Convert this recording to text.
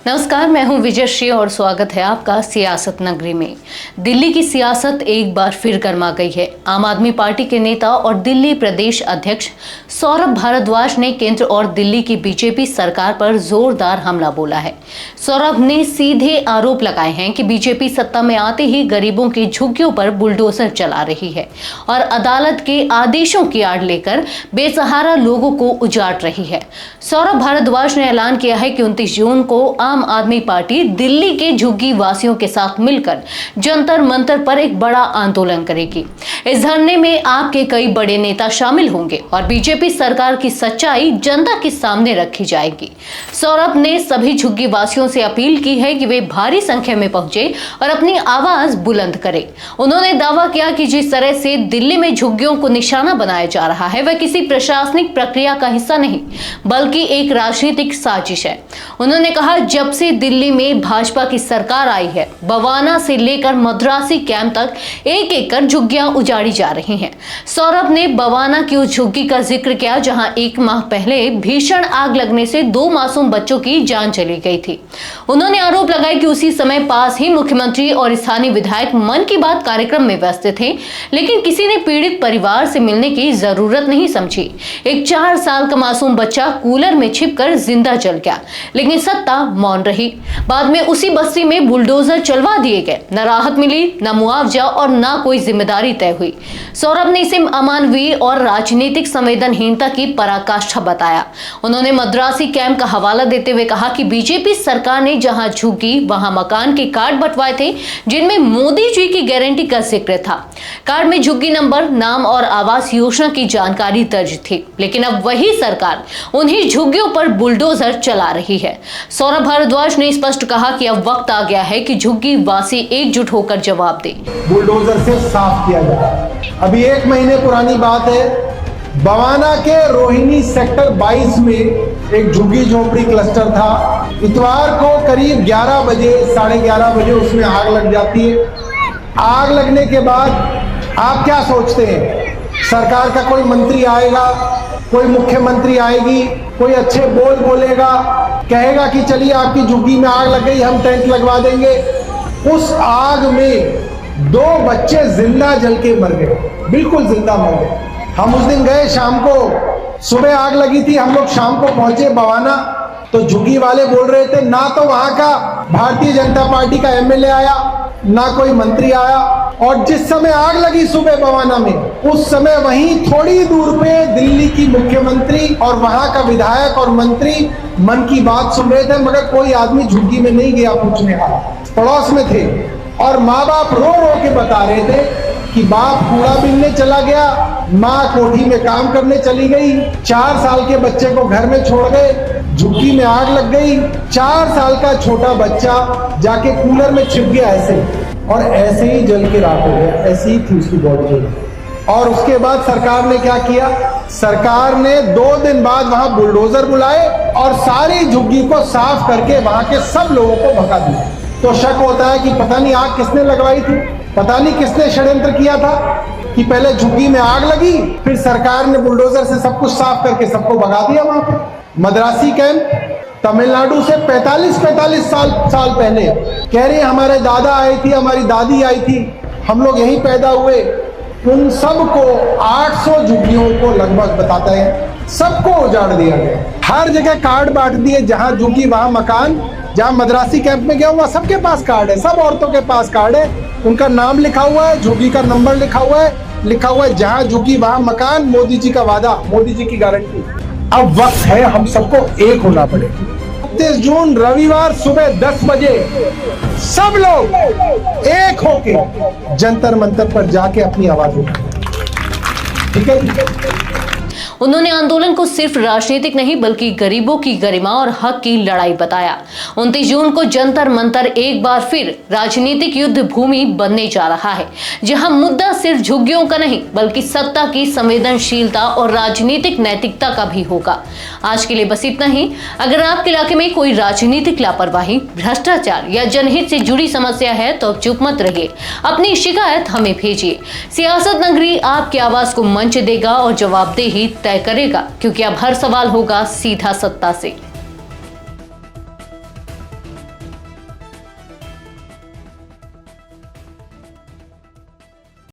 नमस्कार, मैं हूं विजयश्री और स्वागत है आपका सियासत नगरी में। दिल्ली की सियासत एक बार फिर गर्मा गई है। आम आदमी पार्टी के नेता और दिल्ली प्रदेश अध्यक्ष सौरभ भारद्वाज ने केंद्र और दिल्ली की बीजेपी सरकार पर जोरदार हमला बोला है। सौरभ ने सीधे आरोप लगाए हैं कि बीजेपी सत्ता में आते ही गरीबों की झुग्गियों पर बुलडोजर चला रही है और अदालत के आदेशों की आड़ लेकर बेसहारा लोगों को उजाड़ रही है। सौरभ भारद्वाज ने ऐलान किया है कि 29 जून को आम आदमी पार्टी दिल्ली के झुग्गी वासियों के साथ मिलकर जंतर मंतर पर एक बड़ा आंदोलन करेगी। इस धरने में आपके कई बड़े नेता शामिल होंगे और बीजेपी सरकार की सच्चाई जनता के सामने रखी जाएगी। सौरभ ने सभी झुग्गी वासियों से अपील की है कि वे भारी संख्या में पहुंचे और अपनी आवाज बुलंद करें। उन्होंने दावा किया कि जिस तरह से दिल्ली में झुग्गियों को निशाना बनाया जा रहा है वह किसी प्रशासनिक प्रक्रिया का हिस्सा नहीं बल्कि एक राजनीतिक साजिश है। उन्होंने कहा, जब से दिल्ली में भाजपा की सरकार आई है, बवाना से लेकर मद्रासी कैंप तक एक एक कर झुग्गियां उजाड़ी जा रही हैं। सौरभ ने बवाना की उस झुग्गी का जिक्र किया जहां 1 माह पहले भीषण आग लगने से 2 मासूम बच्चों की जान चली गई थी। उन्होंने आरोप लगाया कि उसी समय पास ही मुख्यमंत्री और स्थानीय विधायक मन की बात कार्यक्रम में व्यस्त थे, लेकिन किसी ने पीड़ित परिवार से मिलने की जरूरत नहीं समझी। एक 4 साल का मासूम बच्चा कूलर में छिपकर जिंदा जल गया, लेकिन सत्ता मौन रही। बाद में उसी बस्ती में बुलडोजर चलवा दिए गए, न राहत मिली, न मुआवजा और न कोई जिम्मेदारी तय हुई। सौरभ ने इसे अमानवीय और राजनीतिक संवेदनहीनता की पराकाष्ठा बताया। उन्होंने मद्रासी कैंप का हवाला देते हुए कहा कि बीजेपी सरकार ने जहां झुग्गी वहां मकान के कार्ड बंटवाए थे जिनमें मोदी जी की गारंटी का जिक्र था। कार्ड में झुग्गी नंबर, नाम और आवास योजना की जानकारी दर्ज थी, लेकिन अब वही सरकार उन्हीं झुग्गियों पर बुलडोजर चला रही है। सौरभ भारद्वाज ने स्पष्ट कहा कि अब वक्त आ गया है कि झुग्गी वासी एकजुट होकर जवाब दे। बुलडोजर से साफ किया जाए। अभी 1 महीने पुरानी बात है, बवाना के रोहिणी सेक्टर 22 में एक झुग्गी झोपड़ी क्लस्टर था। इतवार को करीब 11 बजे, 11:30 बजे उसमें आग लग जाती है। आग लगने के बाद आप क्या सोचते हैं, सरकार का कोई मंत्री आएगा, कोई मुख्यमंत्री आएगी, कोई अच्छे बोल बोलेगा, कहेगा कि चलिए आपकी झुग्गी में आग लग गई, हम टेंट लगवा देंगे। उस आग में 2 बच्चे जिंदा जल के मर गए, बिल्कुल जिंदा मर गए। हम उस दिन गए शाम को, सुबह आग लगी थी, हम लोग शाम को पहुंचे बवाना, तो झुग्गी वाले बोल रहे थे ना तो वहां का भारतीय जनता पार्टी का एमएलए आया, ना कोई मंत्री आया। और जिस समय आग लगी सुबह बवाना में, उस समय वहीं थोड़ी दूर पे दिल्ली की मुख्यमंत्री और वहां का विधायक और मंत्री मन की बात सुन रहे थे, मगर कोई आदमी झुग्गी में नहीं गया पूछने वाला, पड़ोस में थे। और माँ बाप रो रो के बता रहे थे कि बाप कूड़ा बीनने चला गया, माँ कोठी में काम करने चली गई, 4 साल के बच्चे को घर में छोड़ गए, झुग्गी में आग लग गई, 4 साल का छोटा बच्चा जाके कूलर में छिप गया ऐसे, और ऐसे ही जल के राख हो गया, ऐसी ही थी उसकी बॉडी। और उसके बाद सरकार ने क्या किया, सरकार ने 2 दिन बाद वहां बुलडोजर बुलाए और सारी झुग्गी को साफ करके वहां के सब लोगों को भगा दिया। तो शक होता है कि पता नहीं आग किसने लगवाई थी, पता नहीं किसने षड्यंत्र किया था कि पहले झुग्गी में आग लगी, फिर सरकार ने बुलडोजर से सब कुछ साफ करके सबको भगा दिया। वहां पे मद्रासी कैंप तमिलनाडु से 45 साल पहले, कह रही हमारे दादा आई थी, हमारी दादी आई थी, हम लोग यहीं पैदा हुए। उन सबको 800 झुग्गियों को लगभग बताते हैं, सबको उजाड़ दिया गया। हर जगह कार्ड बांट दिए, जहां झुग्गी वहां मकान। जहां मद्रासी कैंप में गया हुआ सबके पास कार्ड है, सब औरतों के पास कार्ड है, उनका नाम लिखा हुआ है, झुग्गी का नंबर लिखा हुआ है जहां झुग्गी वहां मकान, मोदी जी का वादा, मोदी जी की गारंटी। अब वक्त है हम सबको एक होना पड़ेगा। 29 जून रविवार सुबह 10 बजे सब लोग एक होके जंतर मंतर पर जाके अपनी आवाज उठाएं, ठीक है। उन्होंने आंदोलन को सिर्फ राजनीतिक नहीं बल्कि गरीबों की गरिमा और हक की लड़ाई बताया। 29 जून को जंतर मंतर एक बार फिर राजनीतिक युद्ध भूमि बनने जा रहा है, जहां मुद्दा सिर्फ झुग्गियों का नहीं बल्कि सत्ता की संवेदनशीलता और राजनीतिक नैतिकता का भी होगा। आज के लिए बस इतना ही। अगर आपके इलाके में कोई राजनीतिक लापरवाही, भ्रष्टाचार या जनहित से जुड़ी समस्या है तो चुप मत रहिए, अपनी शिकायत हमें भेजिए। सियासत नगरी आपकी आवाज को मंच देगा और जवाबदेही तय करेगा, क्योंकि अब हर सवाल होगा सीधा सत्ता से।